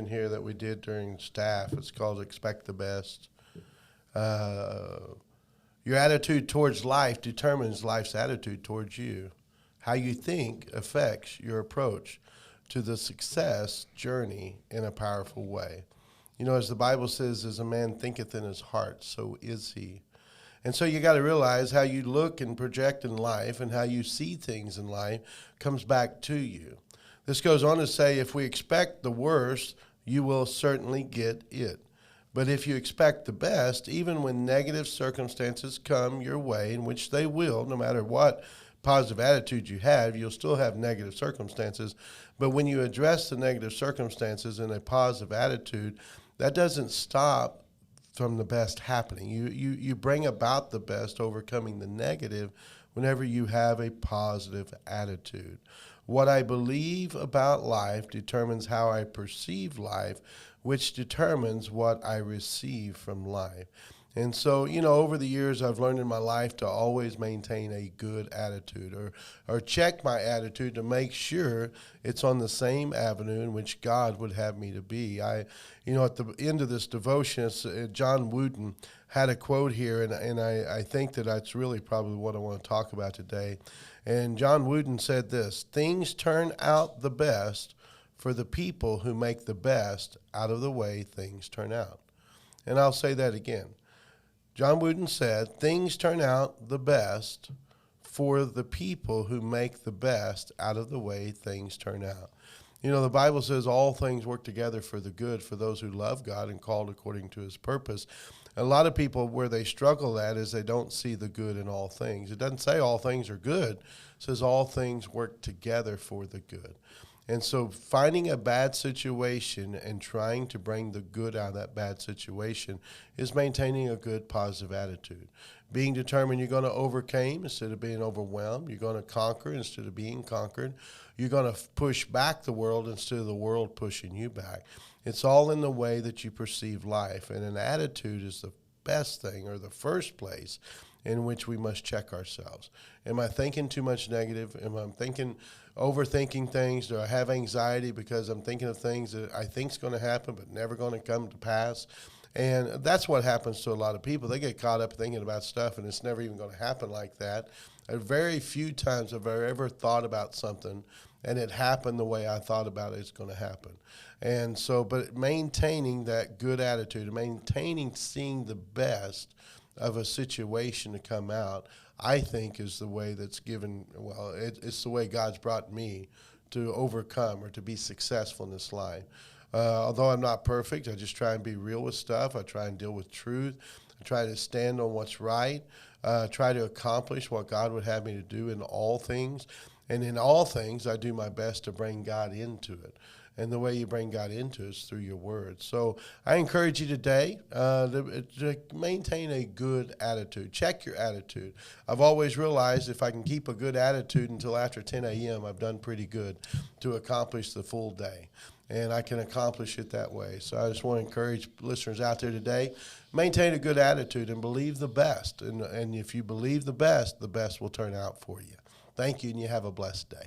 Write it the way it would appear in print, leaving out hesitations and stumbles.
in here that we did during staff. It's called Expect the Best. Your attitude towards life determines life's attitude towards you. How you think affects your approach to the success journey in a powerful way. You know, as the Bible says, as a man thinketh in his heart, so is he. And so you got to realize how you look and project in life and how you see things in life comes back to you. This goes on to say, if we expect the worst, you will certainly get it. But if you expect the best, even when negative circumstances come your way, in which they will, no matter what positive attitude you have, you'll still have negative circumstances. But when you address the negative circumstances in a positive attitude, that doesn't stop from the best happening. You bring about the best, overcoming the negative whenever you have a positive attitude. What I believe about life determines how I perceive life, which determines what I receive from life. And so, you know, over the years, I've learned in my life to always maintain a good attitude or check my attitude to make sure it's on the same avenue in which God would have me to be. At the end of this devotion, John Wooden had a quote here, and I think that that's really probably what I want to talk about today. And John Wooden said this: things turn out the best for the people who make the best out of the way things turn out. And I'll say that again. John Wooden said, things turn out the best for the people who make the best out of the way things turn out. You know, the Bible says all things work together for the good for those who love God and called according to his purpose. A lot of people, where they struggle at is they don't see the good in all things. It doesn't say all things are good. It says all things work together for the good. And so finding a bad situation and trying to bring the good out of that bad situation is maintaining a good positive attitude. Being determined you're going to overcome instead of being overwhelmed. You're going to conquer instead of being conquered. You're going to push back the world instead of the world pushing you back. It's all in the way that you perceive life. And an attitude is the best thing, or the first place in which we must check ourselves. Am I thinking too much negative? Am I overthinking things? Do I have anxiety because I'm thinking of things that I think is going to happen but never going to come to pass? And that's what happens to a lot of people. They get caught up thinking about stuff, and it's never even going to happen like that. Very few times have I ever thought about something and it happened the way I thought about it's going to happen. And so, but maintaining that good attitude, maintaining seeing the best of a situation to come out, I think is the way that's given, it's the way God's brought me to overcome or to be successful in this life. Although I'm not perfect, I just try and be real with stuff. I try and deal with truth. I try to stand on what's right. Try to accomplish what God would have me to do in all things. And in all things, I do my best to bring God into it. And the way you bring God into it is through your words. So I encourage you today to maintain a good attitude. Check your attitude. I've always realized if I can keep a good attitude until after 10 a.m., I've done pretty good to accomplish the full day. And I can accomplish it that way. So I just want to encourage listeners out there today, maintain a good attitude and believe the best. And if you believe the best will turn out for you. Thank you, and you have a blessed day.